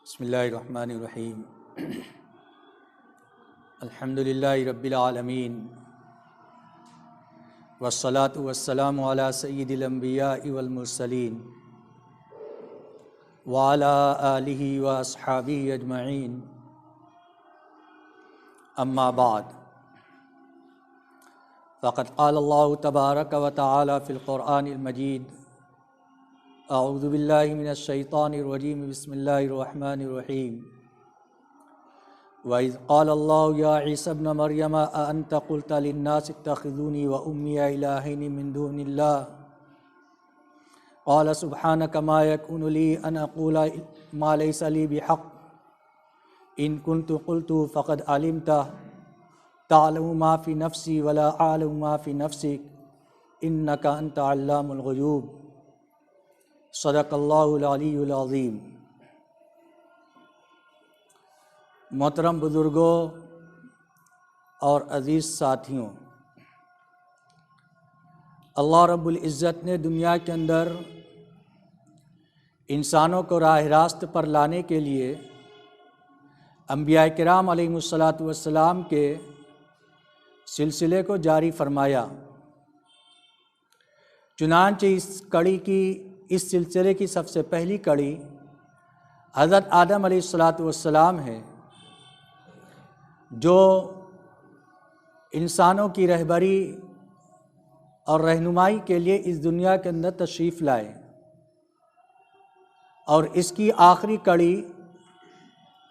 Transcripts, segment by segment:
بسم اللہ الرحمن الرحیم الحمد للہ رب العالمین والصلاة والسلام علی سید الانبیاء والمرسلین وعلی آلہ واصحابہ اجمعین اما بعد فقد قال اللہ تبارک و تعالی فی القرآن المجید اعوذ باللہ من الشیطان الرجیم بسم اللہ الرحمن الرحیم وَإِذْ قَالَ اللَّهُ يَا عِيسَى ابْنَ مَرْيَمَ أَأَنْتَ قُلْتَ لِلنَّاسِ اتَّخِذُونِي وَأُمِّيَ إِلَٰهَيْنِ مِن دُونِ اللَّهِ قَالَ سُبْحَانَكَ مَا يَكُونُ لِي أَنْ أَقُولَ مَا لَيْسَ لِي بِحَقٍّ إِن كُنتُ قُلْتُهُ فَقَدْ عَلِمْتَهُ تَعْلَمُ مَا فِي نَفْسِي وَلَا أَعْلَمُ مَا فِي نَفْسِكَ إِنَّكَ أَنْتَ عَلَّامُ الْغُيُوبِ صدق اللہ العلی العظیم۔ محترم بزرگوں اور عزیز ساتھیوں، اللہ رب العزت نے دنیا کے اندر انسانوں کو راہ راست پر لانے کے لیے انبیاء کرام علیہم السلام کے سلسلے کو جاری فرمایا۔ چنانچہ اس سلسلے کی سب سے پہلی کڑی حضرت آدم علیہ السلام ہے، جو انسانوں کی رہبری اور رہنمائی کے لیے اس دنیا کے اندر تشریف لائے، اور اس کی آخری کڑی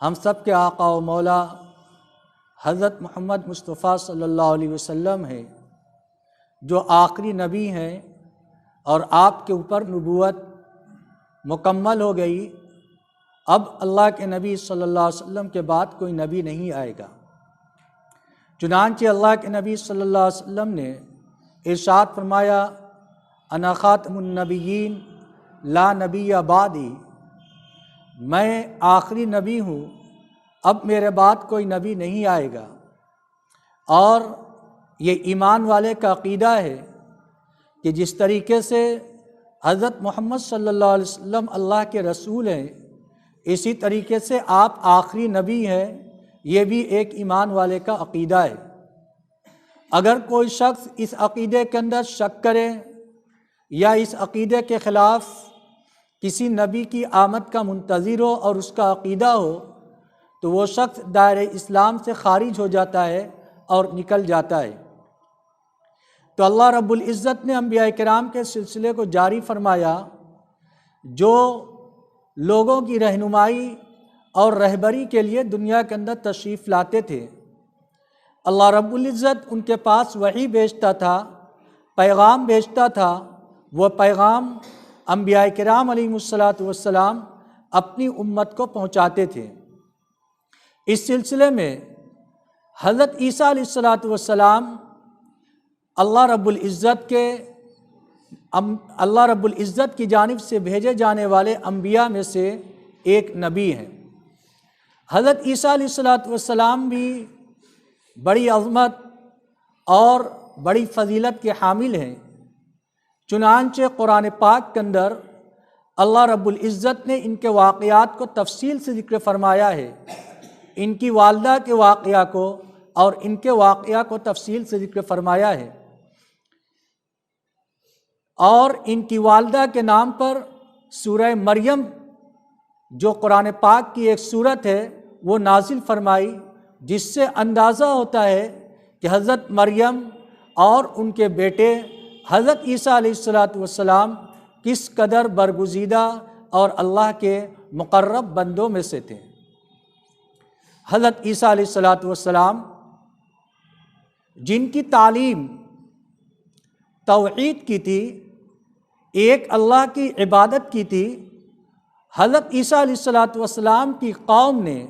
ہم سب کے آقا و مولا حضرت محمد مصطفیٰ صلی اللہ علیہ وسلم ہے، جو آخری نبی ہیں، اور آپ کے اوپر نبوت مکمل ہو گئی۔ اب اللہ کے نبی صلی اللہ علیہ وسلم کے بعد کوئی نبی نہیں آئے گا۔ چنانچہ اللہ کے نبی صلی اللہ علیہ وسلم نے ارشاد فرمایا، انا خاتم النبیین لا نبی بعدی، میں آخری نبی ہوں، اب میرے بعد کوئی نبی نہیں آئے گا۔ اور یہ ایمان والے کا عقیدہ ہے کہ جس طریقے سے حضرت محمد صلی اللہ علیہ وسلم اللہ کے رسول ہیں، اسی طریقے سے آپ آخری نبی ہیں، یہ بھی ایک ایمان والے کا عقیدہ ہے۔ اگر کوئی شخص اس عقیدے کے اندر شک کرے یا اس عقیدے کے خلاف کسی نبی کی آمد کا منتظر ہو اور اس کا عقیدہ ہو، تو وہ شخص دائرہ اسلام سے خارج ہو جاتا ہے اور نکل جاتا ہے۔ تو اللہ رب العزت نے انبیاء کرام کے سلسلے کو جاری فرمایا، جو لوگوں کی رہنمائی اور رہبری کے لیے دنیا کے اندر تشریف لاتے تھے۔ اللہ رب العزت ان کے پاس وحی بھیجتا تھا، پیغام بھیجتا تھا، وہ پیغام انبیاء کرام علیہم السلام اپنی امت کو پہنچاتے تھے۔ اس سلسلے میں حضرت عیسیٰ علیہ السلام اللہ رب العزت کی جانب سے بھیجے جانے والے انبیاء میں سے ایک نبی ہیں۔ حضرت عیسیٰ علیہ السلام بھی بڑی عظمت اور بڑی فضیلت کے حامل ہیں۔ چنانچہ قرآن پاک کے اندر اللہ رب العزت نے ان کے واقعات کو تفصیل سے ذکر فرمایا ہے، ان کی والدہ کے واقعہ کو اور ان کے واقعہ کو تفصیل سے ذکر فرمایا ہے، اور ان کی والدہ کے نام پر سورہ مریم، جو قرآن پاک کی ایک سورت ہے، وہ نازل فرمائی، جس سے اندازہ ہوتا ہے کہ حضرت مریم اور ان کے بیٹے حضرت عیسیٰ علیہ السلام کس قدر برگزیدہ اور اللہ کے مقرب بندوں میں سے تھے۔ حضرت عیسیٰ علیہ السلام جن کی تعلیم توحید کی تھی، ایک اللہ کی عبادت کی تھی، حضرت عیسیٰ علیہ السلام کی قوم نے،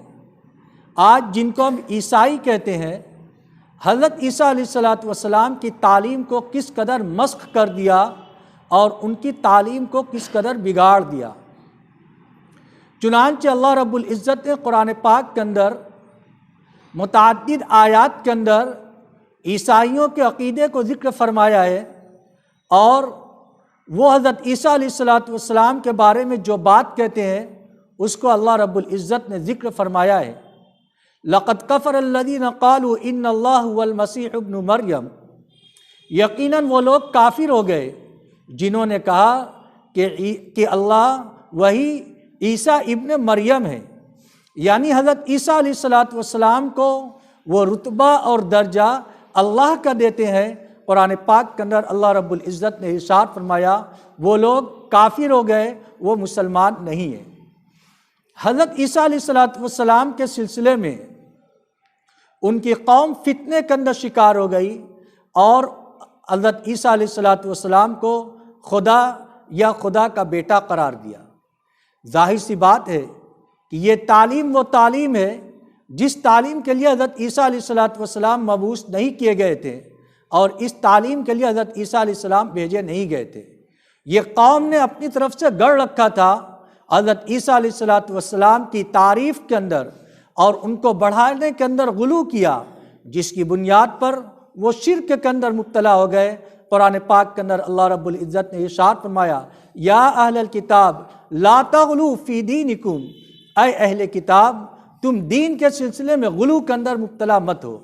آج جن کو ہم عیسائی کہتے ہیں، حضرت عیسیٰ علیہ السلام کی تعلیم کو کس قدر مسخ کر دیا اور ان کی تعلیم کو کس قدر بگاڑ دیا۔ چنانچہ اللہ رب العزت نے قرآن پاک کے اندر متعدد آیات کے اندر عیسائیوں کے عقیدے کو ذکر فرمایا ہے، اور وہ حضرت عیسیٰ علیہ السلام کے بارے میں جو بات کہتے ہیں اس کو اللہ رب العزت نے ذکر فرمایا ہے، لقد کفر الذین قالوا ان اللہ هو المسیح ابن مریم، یقیناً وہ لوگ کافر ہو گئے جنہوں نے کہا کہ اللہ وہی عیسیٰ ابن مریم ہے، یعنی حضرت عیسیٰ علیہ السلام کو وہ رتبہ اور درجہ اللہ کا دیتے ہیں۔ قرآن پاک کے اندر اللہ رب العزت نے ارشاد فرمایا وہ لوگ کافر ہو گئے، وہ مسلمان نہیں ہیں۔ حضرت عیسیٰ علیہ السلام کے سلسلے میں ان کی قوم فتنے کے اندر شکار ہو گئی اور حضرت عیسیٰ علیہ السلام کو خدا یا خدا کا بیٹا قرار دیا۔ ظاہر سی بات ہے کہ یہ تعلیم وہ تعلیم ہے جس تعلیم کے لیے حضرت عیسیٰ علیہ السلام مبعوث نہیں کیے گئے تھے، اور اس تعلیم کے لیے حضرت عیسیٰ علیہ السلام بھیجے نہیں گئے تھے۔ یہ قوم نے اپنی طرف سے گڑھ رکھا تھا حضرت عیسیٰ علیہ السلام کی تعریف کے اندر، اور ان کو بڑھانے کے اندر غلو کیا، جس کی بنیاد پر وہ شرک کے اندر مبتلا ہو گئے۔ قرآن پاک کے اندر اللہ رب العزت نے ارشاد فرمایا یا اہل الکتاب لا تغلو فی دینکم، اے اہل کتاب تم دین کے سلسلے میں غلو کے اندر مبتلا مت ہو۔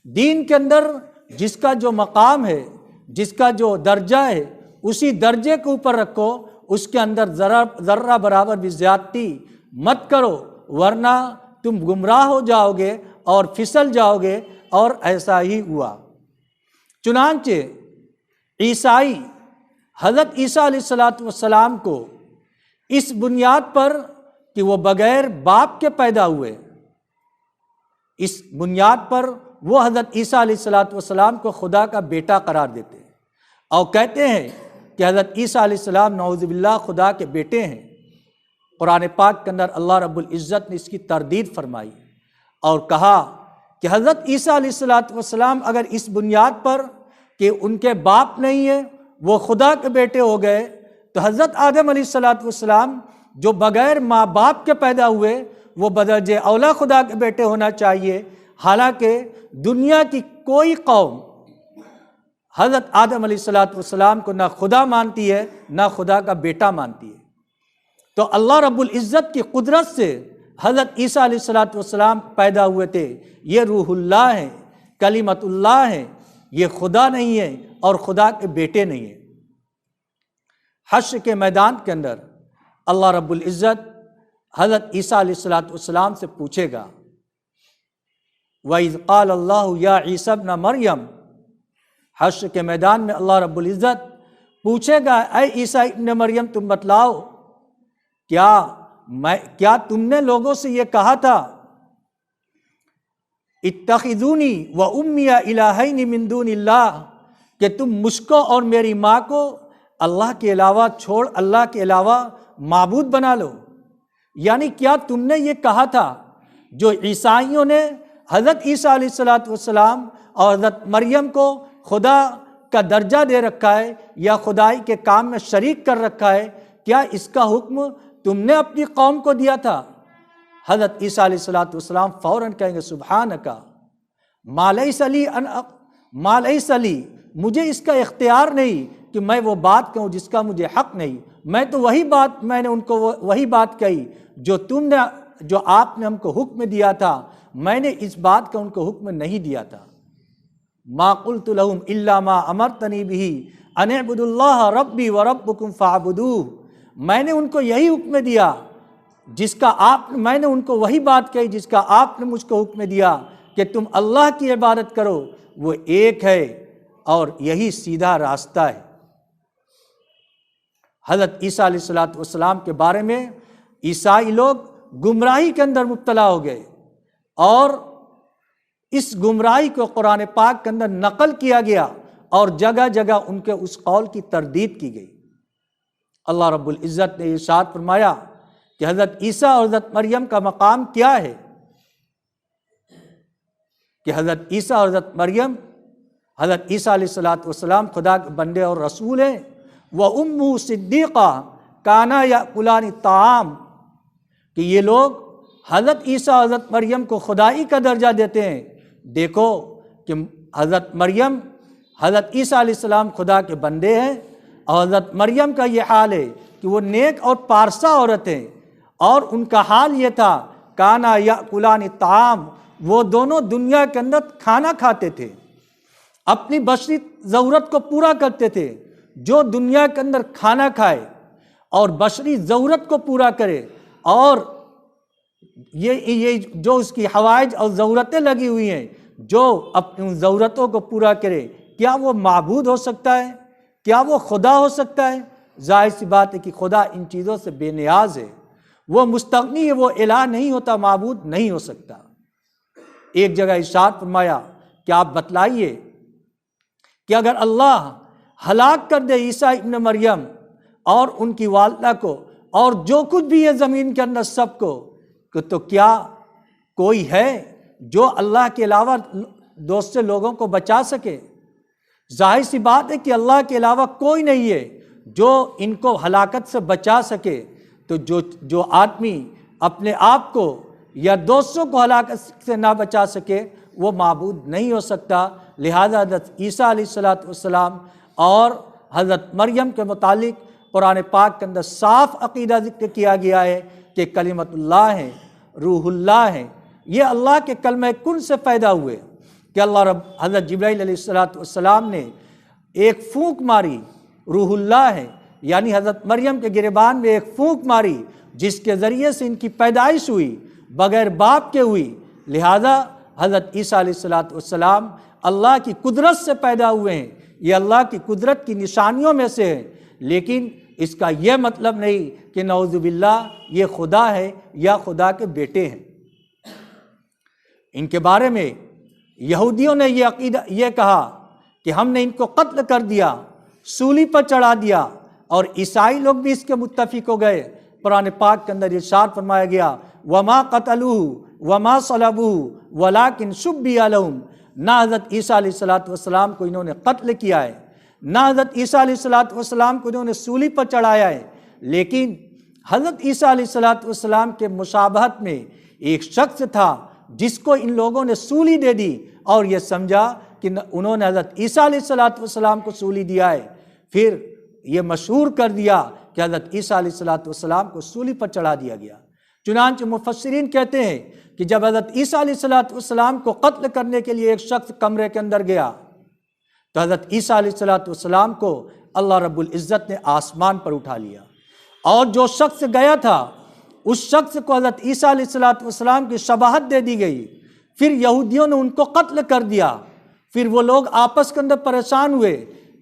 دین کے اندر جس کا جو مقام ہے، جس کا جو درجہ ہے، اسی درجے کے اوپر رکھو، اس کے اندر ذرہ برابر بھی زیادتی مت کرو، ورنہ تم گمراہ ہو جاؤ گے اور پھسل جاؤ گے، اور ایسا ہی ہوا۔ چنانچہ عیسائی حضرت عیسیٰ علیہ السلام کو اس بنیاد پر کہ وہ بغیر باپ کے پیدا ہوئے، اس بنیاد پر وہ حضرت عیسیٰ علیہ السلام کو خدا کا بیٹا قرار دیتے ہیں اور کہتے ہیں کہ حضرت عیسیٰ علیہ السلام نعوذ باللہ خدا کے بیٹے ہیں۔ قرآن پاک کے اندر اللہ رب العزت نے اس کی تردید فرمائی اور کہا کہ حضرت عیسیٰ علیہ السلام اگر اس بنیاد پر کہ ان کے باپ نہیں ہے وہ خدا کے بیٹے ہو گئے، تو حضرت آدم علیہ السلام جو بغیر ماں باپ کے پیدا ہوئے وہ بدرجہ اولا خدا کے بیٹے ہونا چاہیے۔ حالانکہ دنیا کی کوئی قوم حضرت آدم علیہ السلام کو نہ خدا مانتی ہے نہ خدا کا بیٹا مانتی ہے۔ تو اللہ رب العزت کی قدرت سے حضرت عیسیٰ علیہ السلام پیدا ہوئے تھے، یہ روح اللہ ہیں، کلمت اللہ ہیں، یہ خدا نہیں ہے اور خدا کے بیٹے نہیں ہیں۔ حشر کے میدان کے اندر اللہ رب العزت حضرت عیسیٰ علیہ السلام سے پوچھے گا وَإِذْ قَالَ اللَّهُ يَا عِيسَى ابْنَ مَرْيَمَ، حشر کے میدان میں اللہ رب العزت پوچھے گا اے عیسیٰ ابن مریم تم بتلاؤ کیا تم نے لوگوں سے یہ کہا تھا اتخذونی و امی الہین من دون اللہ، کہ تم مجھ کو اور میری ماں کو اللہ کے علاوہ چھوڑ اللہ کے علاوہ معبود بنا لو؟ یعنی کیا تم نے یہ کہا تھا جو عیسائیوں نے حضرت عیسیٰ علیہ السلام اور حضرت مریم کو خدا کا درجہ دے رکھا ہے یا خدائی کے کام میں شریک کر رکھا ہے، کیا اس کا حکم تم نے اپنی قوم کو دیا تھا؟ حضرت عیسیٰ علیہ السلام فوراً کہیں گے سبحانک ما لیس لی، مجھے اس کا اختیار نہیں کہ میں وہ بات کہوں جس کا مجھے حق نہیں۔ میں تو میں نے ان کو وہی بات کہی جو آپ نے ہم کو حکم دیا تھا، میں نے اس بات کا ان کو حکم نہیں دیا تھا۔ ما قلت لهم الا ما امرتنی به ان اعبدوا اللہ ربی وربکم فاعبدوہ، میں نے ان کو یہی حکم دیا میں نے ان کو وہی بات کہی جس کا آپ نے مجھ کو حکم دیا کہ تم اللہ کی عبادت کرو، وہ ایک ہے اور یہی سیدھا راستہ ہے۔ حضرت عیسیٰ علیہ السلام کے بارے میں عیسائی لوگ گمراہی کے اندر مبتلا ہو گئے، اور اس گمراہی کو قرآن پاک کے اندر نقل کیا گیا اور جگہ جگہ ان کے اس قول کی تردید کی گئی۔ اللہ رب العزت نے ارشاد فرمایا کہ حضرت عیسیٰ اور حضرت مریم کا مقام کیا ہے، کہ حضرت عیسیٰ اور حضرت مریم، حضرت عیسیٰ علیہ السلام خدا کے بندے اور رسول ہیں، وَأُمُّهُ صِدِّيقَةٌ كَانَا يَأْكُلَانِ الطَّعَامَ، کہ یہ لوگ حضرت عیسیٰ اور حضرت مریم کو خدائی کا درجہ دیتے ہیں۔ دیکھو کہ حضرت مریم، حضرت عیسیٰ علیہ السلام خدا کے بندے ہیں، اور حضرت مریم کا یہ حال ہے کہ وہ نیک اور پارسا عورت ہیں، اور ان کا حال یہ تھا کانا یاکلان الطعام، وہ دونوں دنیا کے اندر کھانا کھاتے تھے، اپنی بشری ضرورت کو پورا کرتے تھے۔ جو دنیا کے اندر کھانا کھائے اور بشری ضرورت کو پورا کرے اور یہ جو اس کی حوائج اور ضرورتیں لگی ہوئی ہیں، جو اپنی ضرورتوں کو پورا کرے، کیا وہ معبود ہو سکتا ہے؟ کیا وہ خدا ہو سکتا ہے؟ ظاہر سی بات ہے کہ خدا ان چیزوں سے بے نیاز ہے، وہ مستغنی ہے، وہ الہ نہیں ہوتا، معبود نہیں ہو سکتا۔ ایک جگہ ارشاد فرمایا کہ آپ بتلائیے کہ اگر اللہ ہلاک کر دے عیسیٰ ابن مریم اور ان کی والدہ کو اور جو کچھ بھی ہے زمین کے اندر سب کو، تو کیا کوئی ہے جو اللہ کے علاوہ دوسرے لوگوں کو بچا سکے؟ ظاہر سی بات ہے کہ اللہ کے علاوہ کوئی نہیں ہے جو ان کو ہلاکت سے بچا سکے۔ تو جو آدمی اپنے آپ کو یا دوسروں کو ہلاکت سے نہ بچا سکے وہ معبود نہیں ہو سکتا۔ لہذا حضرت عیسیٰ علیہ السلام اور حضرت مریم کے متعلق قرآن پاک کے اندر صاف عقیدہ ذکر کیا گیا ہے کہ کلمت اللہ ہیں، روح اللہ ہیں، یہ اللہ کے کلمہ کن سے پیدا ہوئے کہ حضرت جبرائیل علیہ السلام نے ایک پھونک ماری، روح اللہ ہے، یعنی حضرت مریم کے گریبان میں ایک پھونک ماری جس کے ذریعے سے ان کی پیدائش ہوئی، بغیر باپ کے ہوئی۔ لہذا حضرت عیسیٰ علیہ السلام اللہ کی قدرت سے پیدا ہوئے ہیں، یہ اللہ کی قدرت کی نشانیوں میں سے ہے، لیکن اس کا یہ مطلب نہیں کہ نعوذ باللہ یہ خدا ہے یا خدا کے بیٹے ہیں۔ ان کے بارے میں یہودیوں نے یہ کہا کہ ہم نے ان کو قتل کر دیا، سولی پر چڑھا دیا، اور عیسائی لوگ بھی اس کے متفق ہو گئے۔ قرآن پاک کے اندر ارشاد فرمایا گیا وما قتلوہ وما صلبوہ ولکن شبیہ لہم، نہ حضرت عیسیٰ علیہ السلام کو انہوں نے قتل کیا ہے، نہ حضرت عیسیٰ علیہ السلام کو انہوں نے سولی پر چڑھایا ہے، لیکن حضرت عیسیٰ علیہ السلام کے مشابہت میں ایک شخص تھا جس کو ان لوگوں نے سولی دے دی اور یہ سمجھا کہ انہوں نے حضرت عیسیٰ علیہ السلام کو سولی دیا ہے، پھر یہ مشہور کر دیا کہ حضرت عیسیٰ علیہ السلام کو سولی پر چڑھا دیا گیا۔ چنانچہ مفسرین کہتے ہیں کہ جب حضرت عیسیٰ علیہ السلام کو قتل کرنے کے لیے ایک شخص کمرے کے اندر گیا تو حضرت عیسیٰ علیہ السلام کو اللہ رب العزت نے آسمان پر اٹھا لیا، اور جو شخص گیا تھا اس شخص کو حضرت عیسیٰ علیہ السلام کی شباہت دے دی گئی، پھر یہودیوں نے ان کو قتل کر دیا۔ پھر وہ لوگ آپس کے اندر پریشان ہوئے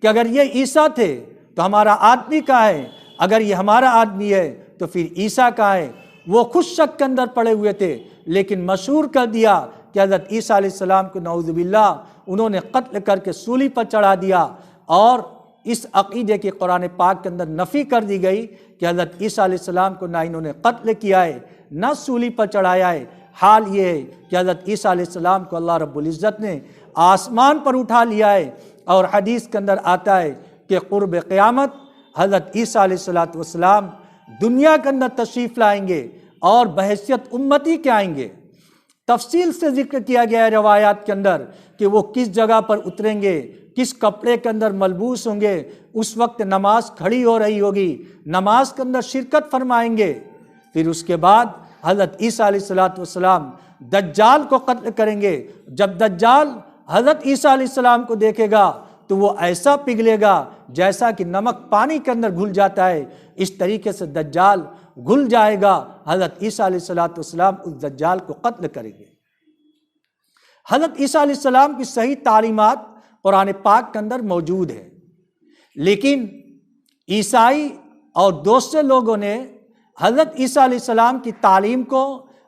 کہ اگر یہ عیسیٰ تھے تو ہمارا آدمی کہاں ہے، اگر یہ ہمارا آدمی ہے تو پھر عیسیٰ کہاں ہے؟ وہ خود شک کے اندر پڑے ہوئے تھے، لیکن مشہور کر دیا کہ حضرت عیسیٰ علیہ السلام کو نعوذ باللہ انہوں نے قتل کر کے سولی پر چڑھا دیا، اور اس عقیدے کی قرآن پاک کے اندر نفی کر دی گئی کہ حضرت عیسیٰ علیہ السلام کو نہ انہوں نے قتل کیا ہے نہ سولی پر چڑھایا ہے۔ حال یہ ہے کہ حضرت عیسیٰ علیہ السلام کو اللہ رب العزت نے آسمان پر اٹھا لیا ہے، اور حدیث کے اندر آتا ہے کہ قرب قیامت حضرت عیسیٰ علیہ السلام دنیا کے اندر تشریف لائیں گے اور بحیثیت امتی کے آئیں گے۔ تفصیل سے ذکر کیا گیا ہے روایات کے اندر کہ وہ کس جگہ پر اتریں گے، کس کپڑے کے اندر ملبوس ہوں گے، اس وقت نماز کھڑی ہو رہی ہوگی، نماز کے اندر شرکت فرمائیں گے۔ پھر اس کے بعد حضرت عیسیٰ علیہ السلام دجال کو قتل کریں گے۔ جب دجال حضرت عیسیٰ علیہ السلام کو دیکھے گا تو وہ ایسا پگھلے گا جیسا کہ نمک پانی کے اندر گھل جاتا ہے، اس طریقے سے دجال گھل جائے گا۔ حضرت عیسیٰ علیہ السلام اس دجال کو قتل کریں گے۔ حضرت عیسیٰ علیہ السلام کی صحیح تعلیمات قرآن پاک کے اندر موجود ہے، لیکن عیسائی اور دوسرے لوگوں نے حضرت عیسیٰ علیہ السلام کی تعلیم کو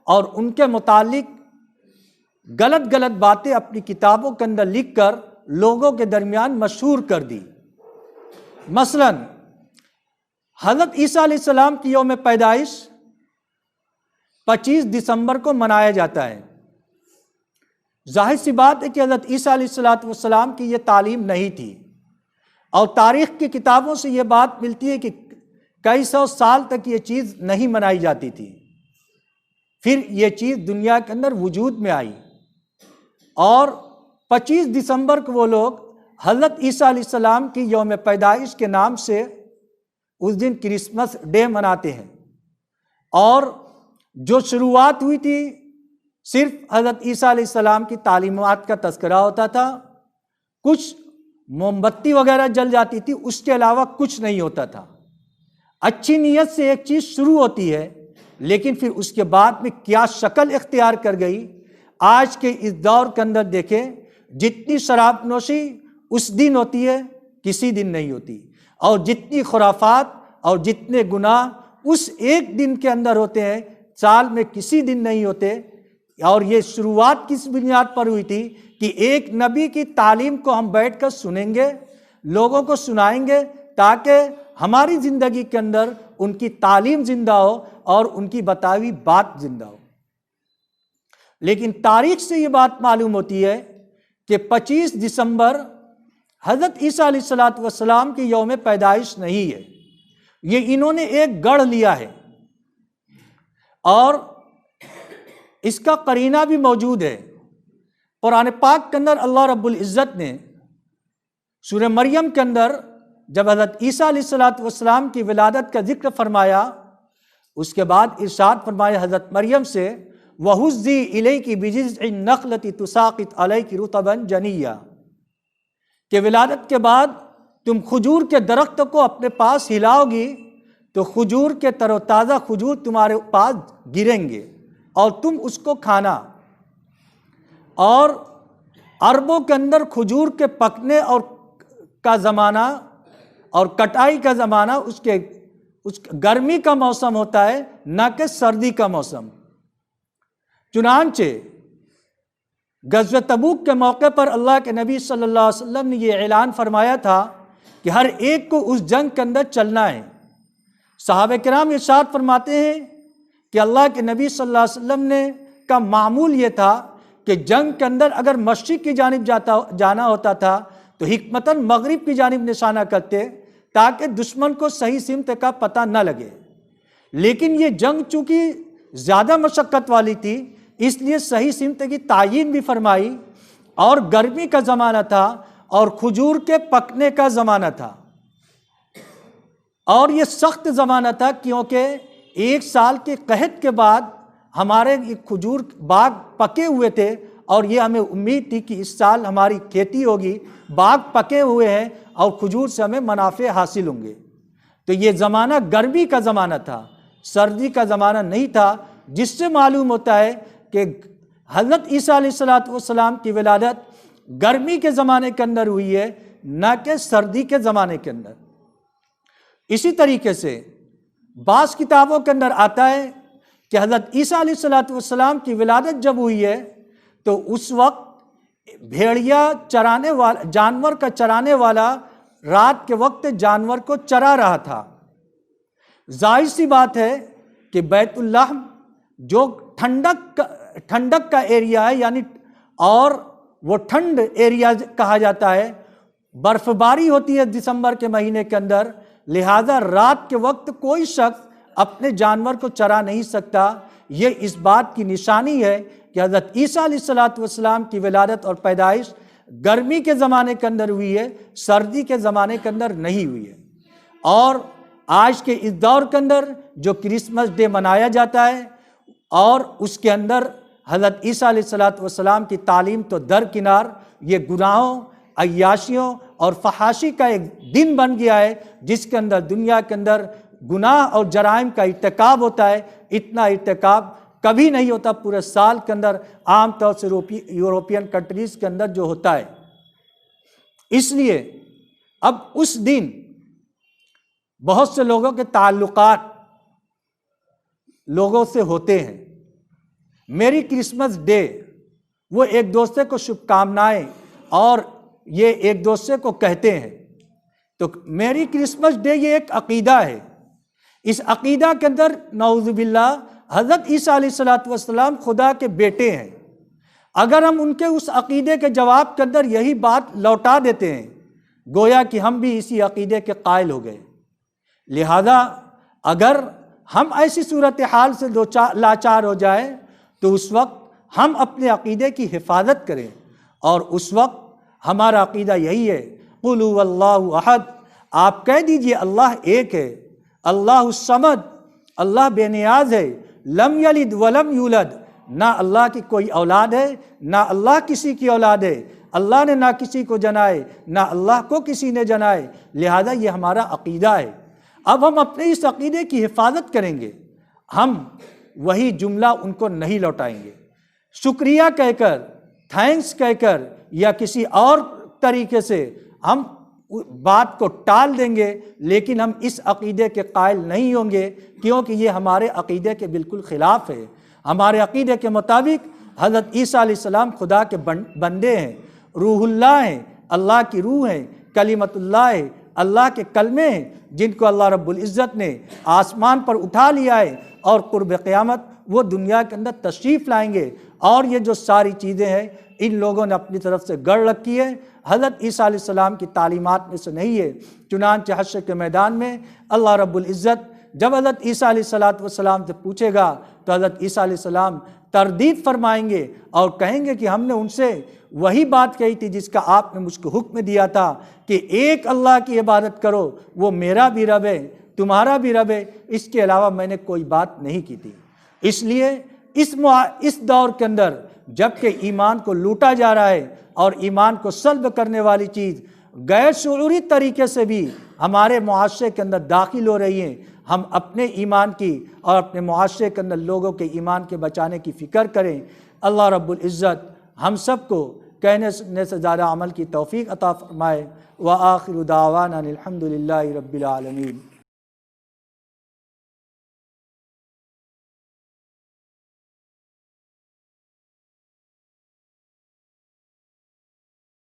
اور ان کے متعلق غلط باتیں اپنی کتابوں کے اندر لکھ کر لوگوں کے درمیان مشہور کر دی۔ مثلا حضرت عیسیٰ علیہ السلام کی یوم پیدائش 25 دسمبر کو منایا جاتا ہے۔ ظاہر سی بات ہے کہ حضرت عیسیٰ علیہ السلام کی یہ تعلیم نہیں تھی، اور تاریخ کی کتابوں سے یہ بات ملتی ہے کہ کئی سو سال تک یہ چیز نہیں منائی جاتی تھی۔ پھر یہ چیز دنیا کے اندر وجود میں آئی، اور 25 دسمبر کو وہ لوگ حضرت عیسیٰ علیہ السلام کی یوم پیدائش کے نام سے اس دن کرسمس ڈے مناتے ہیں۔ اور جو شروعات ہوئی تھی صرف حضرت عیسیٰ علیہ السلام کی تعلیمات کا تذکرہ ہوتا تھا، کچھ موم بتی وغیرہ جل جاتی تھی، اس کے علاوہ کچھ نہیں ہوتا تھا۔ اچھی نیت سے ایک چیز شروع ہوتی ہے، لیکن پھر اس کے بعد میں کیا شکل اختیار کر گئی۔ آج کے اس دور کے اندر دیکھیں، جتنی شراب نوشی اس دن ہوتی ہے، کسی دن نہیں ہوتی، اور جتنی خرافات اور جتنے گناہ اس ایک دن کے اندر ہوتے ہیں، سال میں کسی دن نہیں ہوتے۔ اور یہ شروعات کس بنیاد پر ہوئی تھی کہ ایک نبی کی تعلیم کو ہم بیٹھ کر سنیں گے، لوگوں کو سنائیں گے، تاکہ ہماری زندگی کے اندر ان کی تعلیم زندہ ہو اور ان کی بتائی ہوئی بات زندہ ہو۔ لیکن تاریخ سے یہ بات معلوم ہوتی ہے کہ 25 دسمبر حضرت عیسیٰ علیہ السلام کی یوم پیدائش نہیں ہے، یہ انہوں نے ایک گڑھ لیا ہے، اور اس کا قرینہ بھی موجود ہے۔ قرآن پاک کے اندر اللہ رب العزت نے سورہ مریم کے اندر جب حضرت عیسیٰ علیہ السلام کی ولادت کا ذکر فرمایا، اس کے بعد ارشاد فرمایا حضرت مریم سے، وَهُزِّي إِلَيْكِ بِجِذْعِ النَّخْلَةِ تُسَاقِطْ عَلَيْكِ رُطَبًا جَنِيًّا، کہ ولادت کے بعد تم کھجور کے درخت کو اپنے پاس ہلاؤ گی تو کھجور کے تر و تازہ کھجور تمہارے پاس گریں گے اور تم اس کو کھانا۔ اور عربوں کے اندر کھجور کے پکنے اور کا زمانہ اور کٹائی کا زمانہ اس گرمی کا موسم ہوتا ہے، نہ کہ سردی کا موسم۔ چنانچہ غزوہ تبوک کے موقع پر اللہ کے نبی صلی اللہ علیہ وسلم نے یہ اعلان فرمایا تھا کہ ہر ایک کو اس جنگ کے اندر چلنا ہے۔ صحابہ کرام ارشاد فرماتے ہیں کہ اللہ کے نبی صلی اللہ علیہ وسلم نے کا معمول یہ تھا کہ جنگ کے اندر اگر مشرق کی جانب جانا ہوتا تھا تو حکمتاً مغرب کی جانب نشانہ کرتے تاکہ دشمن کو صحیح سمت کا پتہ نہ لگے۔ لیکن یہ جنگ چونکہ زیادہ مشقت والی تھی، اس لیے صحیح سمت کی تعیین بھی فرمائی، اور گرمی کا زمانہ تھا اور کھجور کے پکنے کا زمانہ تھا، اور یہ سخت زمانہ تھا کیونکہ 1 سال کے قحط کے بعد ہمارے یہ کھجور باغ پکے ہوئے تھے، اور یہ ہمیں امید تھی کہ اس سال ہماری کھیتی ہوگی، باغ پکے ہوئے ہیں اور کھجور سے ہمیں منافع حاصل ہوں گے۔ تو یہ زمانہ گرمی کا زمانہ تھا، سردی کا زمانہ نہیں تھا، جس سے معلوم ہوتا ہے کہ حضرت عیسیٰ علیہ السلام کی ولادت گرمی کے زمانے کے اندر ہوئی ہے، نہ کہ سردی کے زمانے کے اندر۔ اسی طریقے سے بعض کتابوں کے اندر آتا ہے کہ حضرت عیسیٰ علیہ السلام کی ولادت جب ہوئی ہے تو اس وقت بھیڑیا چرانے والا، جانور کا چرانے والا رات کے وقت جانور کو چرا رہا تھا۔ ظاہر سی بات ہے کہ بیت اللہ جو ٹھنڈک کا ایریا ہے، یعنی اور وہ ٹھنڈ ایریا کہا جاتا ہے، برف باری ہوتی ہے دسمبر کے مہینے کے اندر، لہذا رات کے وقت کوئی شخص اپنے جانور کو چرا نہیں سکتا۔ یہ اس بات کی نشانی ہے کہ حضرت عیسیٰ علیہ السلام کی ولادت اور پیدائش گرمی کے زمانے کے اندر ہوئی ہے، سردی کے زمانے کے اندر نہیں ہوئی ہے۔ اور آج کے اس دور کے اندر جو کرسمس ڈے منایا جاتا ہے، اور اس کے اندر حضرت عیسیٰ علیہ السلام کی تعلیم تو درکنار، یہ گناہوں، عیاشیوں اور فحاشی کا ایک دن بن گیا ہے، جس کے اندر دنیا کے اندر گناہ اور جرائم کا ارتکاب ہوتا ہے۔ اتنا ارتکاب کبھی نہیں ہوتا پورے سال کے اندر، عام طور سے یورپین کنٹریز کے اندر جو ہوتا ہے۔ اس لیے اب اس دن بہت سے لوگوں کے تعلقات لوگوں سے ہوتے ہیں۔ میری کرسمس ڈے، وہ ایک دوسرے کو شبھ کامنائیں اور یہ ایک دوسرے کو کہتے ہیں۔ تو میری کرسمس ڈے یہ ایک عقیدہ ہے۔ اس عقیدہ کے اندر نعوذ باللہ حضرت عیسیٰ علیہ السلام خدا کے بیٹے ہیں۔ اگر ہم ان کے اس عقیدے کے جواب کے اندر یہی بات لوٹا دیتے ہیں، گویا کہ ہم بھی اسی عقیدے کے قائل ہو گئے۔ لہذا اگر ہم ایسی صورتحال سے لاچار ہو جائیں تو اس وقت ہم اپنے عقیدے کی حفاظت کریں، اور اس وقت ہمارا عقیدہ یہی ہے، قُلْ هُوَ اللَّهُ أَحَدٌ، آپ کہہ دیجئے اللہ ایک ہے، اللہ الصمد، اللہ بے نیاز ہے، لم یلد ولم یولد، نہ اللہ کی کوئی اولاد ہے، نہ اللہ کسی کی اولاد ہے، اللہ نے نہ کسی کو جنائے، نہ اللہ کو کسی نے جنائے، لہذا یہ ہمارا عقیدہ ہے۔ اب ہم اپنے اس عقیدے کی حفاظت کریں گے، ہم وہی جملہ ان کو نہیں لوٹائیں گے۔ شکریہ کہہ کر، تھینکس کہہ کر یا کسی اور طریقے سے ہم بات کو ٹال دیں گے، لیکن ہم اس عقیدے کے قائل نہیں ہوں گے، کیونکہ یہ ہمارے عقیدے کے بالکل خلاف ہے۔ ہمارے عقیدے کے مطابق حضرت عیسیٰ علیہ السلام خدا کے بندے ہیں، روح اللہ ہیں، اللہ کی روح ہیں، کلمت اللہ ہے، اللہ کے کلمے ہیں، جن کو اللہ رب العزت نے آسمان پر اٹھا لیا ہے، اور قرب قیامت وہ دنیا کے اندر تشریف لائیں گے۔ اور یہ جو ساری چیزیں ہیں ان لوگوں نے اپنی طرف سے گڑھ رکھی ہے، حضرت عیسیٰ علیہ السلام کی تعلیمات میں سے نہیں ہے۔ چنانچہ حشر کے میدان میں اللہ رب العزت جب حضرت عیسیٰ علیہ السلام سے پوچھے گا تو حضرت عیسیٰ علیہ السلام تردید فرمائیں گے اور کہیں گے کہ ہم نے ان سے وہی بات کہی تھی جس کا آپ نے مجھ کو حکم دیا تھا کہ ایک اللہ کی عبادت کرو، وہ میرا بھی رب ہے، تمہارا بھی رب ہے، اس کے علاوہ میں نے کوئی بات نہیں کی تھی۔ اس لیے اس دور کے اندر جب کہ ایمان کو لوٹا جا رہا ہے اور ایمان کو سلب کرنے والی چیز غیر شعوری طریقے سے بھی ہمارے معاشرے کے اندر داخل ہو رہی ہیں، ہم اپنے ایمان کی اور اپنے معاشرے کے اندر لوگوں کے ایمان کے بچانے کی فکر کریں۔ اللہ رب العزت ہم سب کو کہنے سننے سے زیادہ عمل کی توفیق عطا فرمائے۔ وآخر دعوانا الحمد للہ رب العالمین۔